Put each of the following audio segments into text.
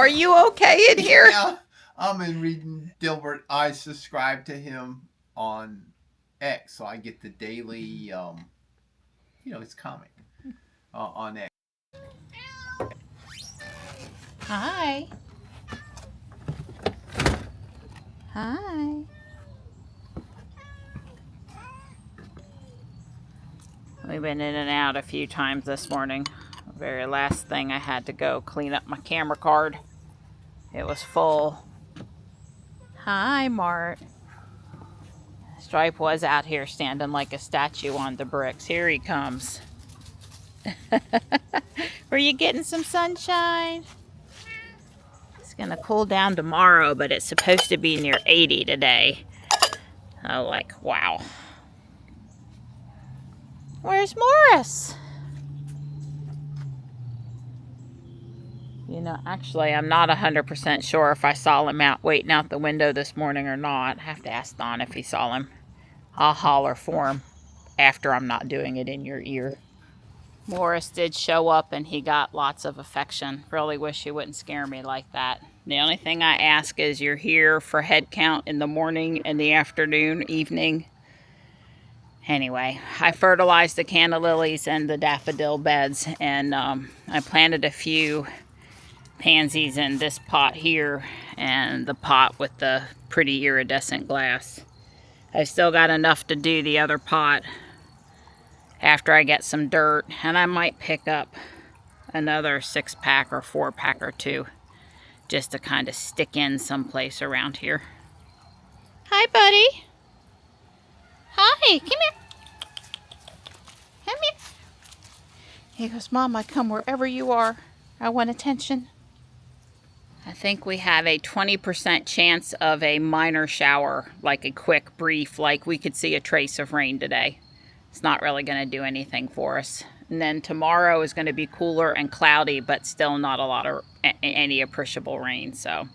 Are you okay in here? Yeah, I'm in reading Dilbert. I subscribe to him on X, so I get the daily, his comic on X. Hi. Hi. We've been in and out a few times this morning. The very last thing I had to go clean up my camera card. It was full. Hi, Mart. Stripe was out here standing like a statue on the bricks. Here he comes. Were you getting some sunshine? It's gonna cool down tomorrow, but it's supposed to be near 80 today. Oh, like, wow. Where's Morris? You know, actually, I'm not 100% sure if I saw him out waiting out the window this morning or not. I have to ask Don if he saw him. I'll holler for him after I'm not doing it in your ear. Morris did show up and he got lots of affection. Really wish he wouldn't scare me like that. The only thing I ask is you're here for head count in the morning and the afternoon, evening. Anyway, I fertilized the canna lilies and the daffodil beds, and I planted a few pansies in this pot here and the pot with the pretty iridescent glass. I've still got enough to do the other pot after I get some dirt, and I might pick up another 6-pack or 4-pack or 2 just to kind of stick in someplace around here. Hi, buddy. Hi, come here. Come here. He goes, Mom, I come wherever you are. I want attention. I think we have a 20% chance of a minor shower, like a quick, brief, like we could see a trace of rain today. It's not really going to do anything for us. And then tomorrow is going to be cooler and cloudy, but still not a lot of any appreciable rain. So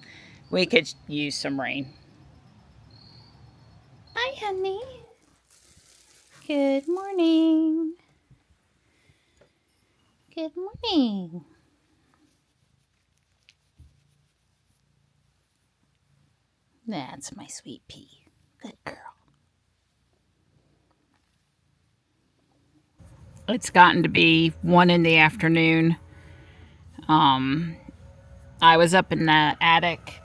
we could use some rain. Hi, honey. Good morning. Good morning. That's my sweet pea. Good girl. It's gotten to be 1 in the afternoon. I was up in the attic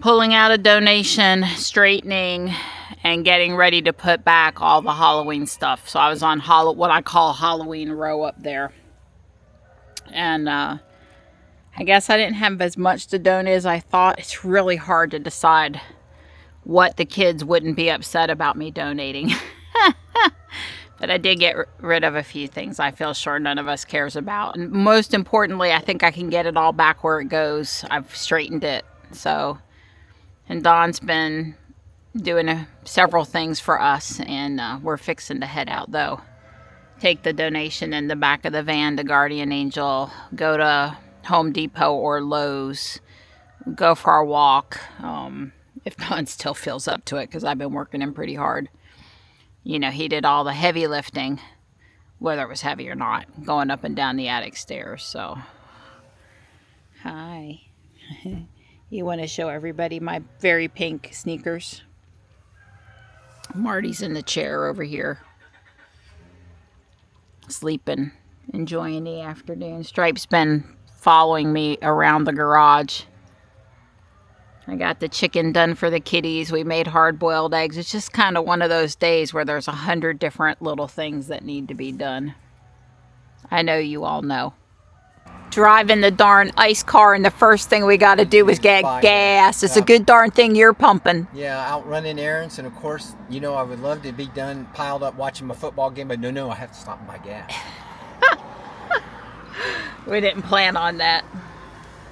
pulling out a donation, straightening, and getting ready to put back all the Halloween stuff. So I was on what I call Halloween row up there. And I guess I didn't have as much to donate as I thought. It's really hard to decide what the kids wouldn't be upset about me donating. But I did get rid of a few things I feel sure none of us cares about. And most importantly, I think I can get it all back where it goes. I've straightened it. So, and Don's been doing several things for us, and we're fixing to head out though. Take the donation in the back of the van to Guardian Angel, go to Home Depot or Lowe's, go for a walk, if Don still feels up to it, because I've been working him pretty hard. You know, he did all the heavy lifting, whether it was heavy or not, going up and down the attic stairs. So, hi. You want to show everybody my very pink sneakers? Marty's in the chair over here, sleeping, enjoying the afternoon. Stripe's been following me around the garage. I got the chicken done for the kitties. We made hard-boiled eggs. It's just kind of one of those days where there's 100 different little things that need to be done. I know you all know. Driving the darn ice car, and the first thing we got to do is get gas. It's a good darn thing you're pumping. Yeah, out running errands, and of course, you know, I would love to be done, piled up watching my football game, but no, I have to stop and buy gas. We didn't plan on that.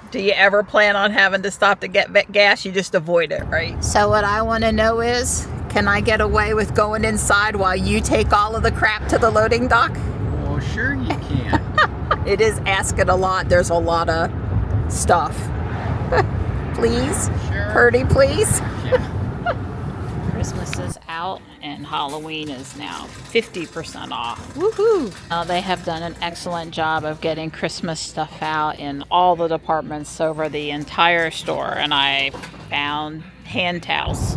Do you ever plan on having to stop to get gas? You just avoid it, right? So what I want to know is, can I get away with going inside while you take all of the crap to the loading dock? Well, sure you can. It is asking a lot. There's a lot of stuff. Please? Sure. Purdy, please? Yeah. Christmas is out and Halloween is now 50% off. Woohoo! They have done an excellent job of getting Christmas stuff out in all the departments over the entire store, and I found hand towels.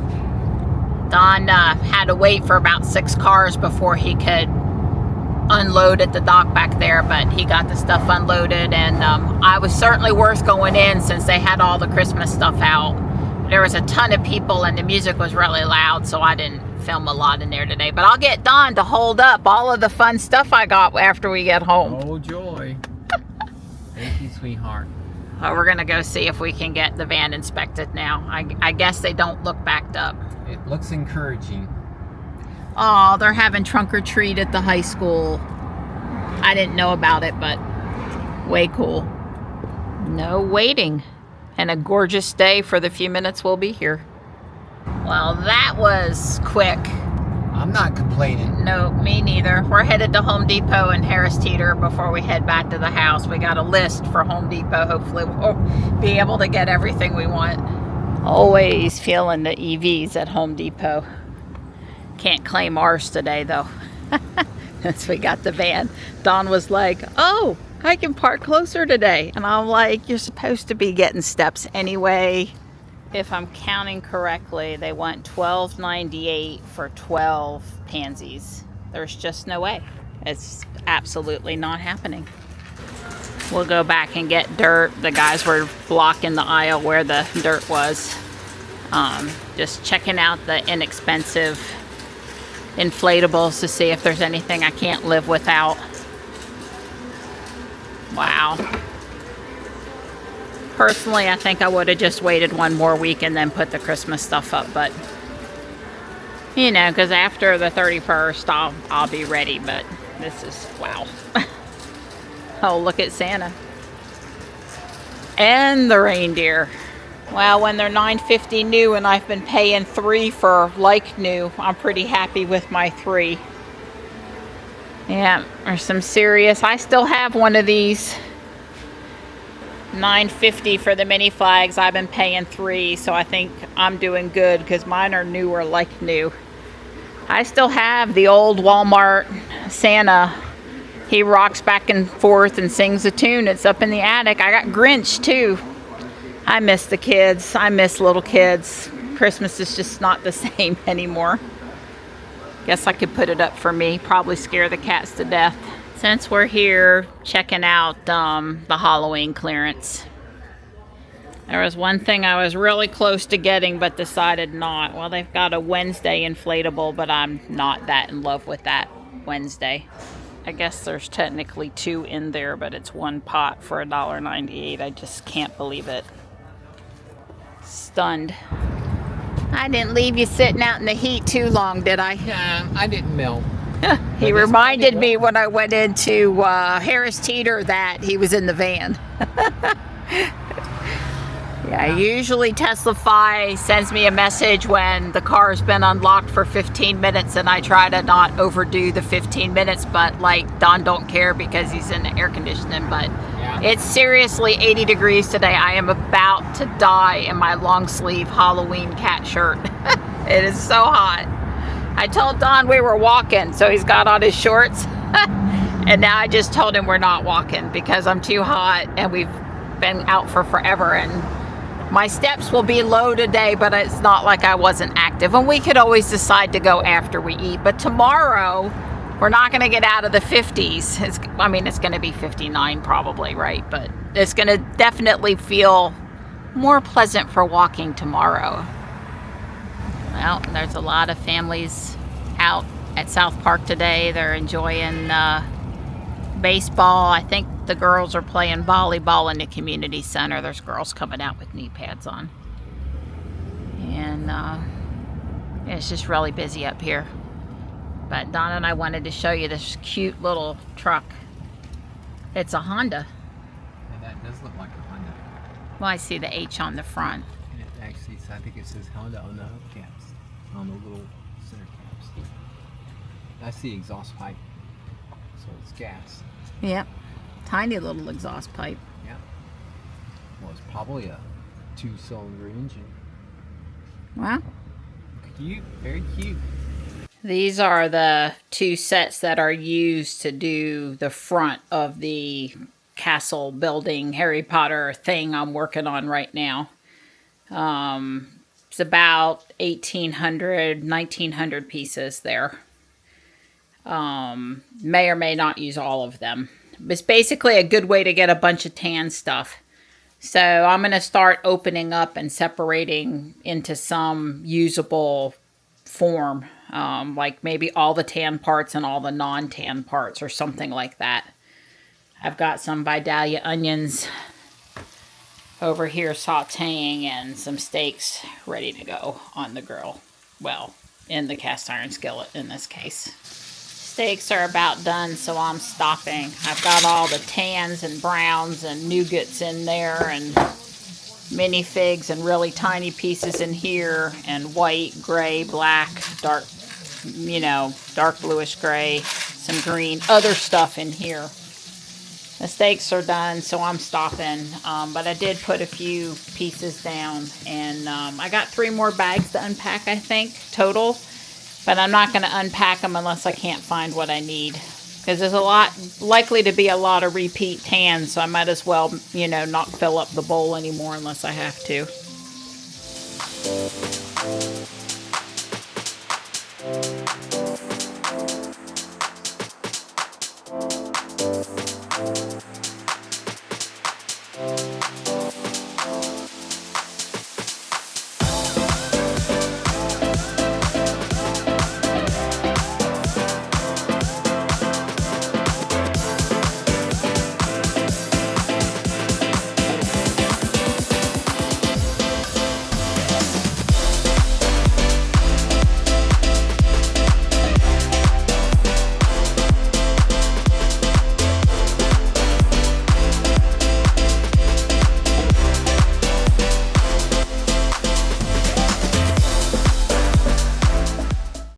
Don had to wait for about 6 cars before he could unload at the dock back there, but he got the stuff unloaded, and I was certainly worth going in since they had all the Christmas stuff out. There was a ton of people and the music was really loud, so I didn't film a lot in there today. But I'll get Don to hold up all of the fun stuff I got after we get home. Oh, joy. Thank you, sweetheart. We're going to go see if we can get the van inspected now. I guess they don't look backed up. It looks encouraging. Oh, they're having trunk or treat at the high school. I didn't know about it, but way cool. No waiting. And a gorgeous day for the few minutes we'll be here. Well, that was quick. I'm not complaining. No, me neither. We're headed to Home Depot and Harris Teeter before we head back to the house. We got a list for Home Depot. Hopefully we'll be able to get everything we want. Always feeling the EVs at Home Depot. Can't claim ours today, though. Since we got the van. Don was like, oh, I can park closer today. And I'm like, you're supposed to be getting steps anyway. If I'm counting correctly, they want $12.98 for 12 pansies. There's just no way. It's absolutely not happening. We'll go back and get dirt. The guys were blocking the aisle where the dirt was. Just checking out the inexpensive inflatables to see if there's anything I can't live without. Wow. Personally, I think I would have just waited one more week and then put the Christmas stuff up, but you know, because after the 31st, I'll be ready, but this is, wow. Oh, look at Santa. And the reindeer. Well, when they're $9.50 new and I've been paying $3 for like new, I'm pretty happy with my $3. Yeah, there's some serious. I still have one of these. $9.50 for the mini flags. I've been paying $3, so I think I'm doing good because mine are new or like new. I still have the old Walmart Santa. He rocks back and forth and sings a tune. It's up in the attic. I got Grinch too. I miss the kids. I miss little kids. Christmas is just not the same anymore. Guess I could put it up for me. Probably scare the cats to death. Since we're here checking out the Halloween clearance, there was one thing I was really close to getting but decided not. Well, they've got a Wednesday inflatable, but I'm not that in love with that Wednesday. I guess there's technically 2 in there, but it's one pot for $1.98. I just can't believe it. Stunned. I didn't leave you sitting out in the heat too long, did I? Yeah, I didn't melt. He reminded me when I went into Harris Teeter that he was in the van. Yeah, usually Teslafy sends me a message when the car's been unlocked for 15 minutes and I try to not overdo the 15 minutes, but like Don don't care because he's in the air conditioning, but yeah. It's seriously 80 degrees today. I am about to die in my long sleeve Halloween cat shirt. It is so hot. I told Don we were walking, so he's got on his shorts. And now I just told him we're not walking because I'm too hot and we've been out for forever, and my steps will be low today, but it's not like I wasn't active. And we could always decide to go after we eat. But tomorrow, we're not going to get out of the 50s. It's going to be 59 probably, right? But it's going to definitely feel more pleasant for walking tomorrow. Well, there's a lot of families out at South Park today. They're enjoying baseball. I think the girls are playing volleyball in the community center. There's girls coming out with knee pads on. And it's just really busy up here. But Donna and I wanted to show you this cute little truck. It's a Honda. And that does look like a Honda. Well, I see the H on the front. And it actually, I think it says Honda on the hubcaps, on the little center caps. I see exhaust pipe, so it's gas. Yep. Tiny little exhaust pipe. Yeah. Well, it's probably a 2-cylinder engine. Wow. Cute, very cute. These are the 2 sets that are used to do the front of the castle building Harry Potter thing I'm working on right now. It's about 1,800, 1,900 pieces there. May or may not use all of them. It's basically a good way to get a bunch of tan stuff. So I'm going to start opening up and separating into some usable form. Like maybe all the tan parts and all the non-tan parts or something like that. I've got some Vidalia onions over here sauteing and some steaks ready to go on the grill. Well, in the cast iron skillet in this case. Steaks are about done, so I'm stopping. I've got all the tans and browns and nougats in there, and mini figs and really tiny pieces in here, and white, gray, black, dark, dark bluish gray, some green, other stuff in here. The steaks are done, so I'm stopping, but I did put a few pieces down, and I got 3 more bags to unpack, I think, total. But I'm not going to unpack them unless I can't find what I need. Because there's likely to be a lot of repeat tans, so I might as well, not fill up the bowl anymore unless I have to.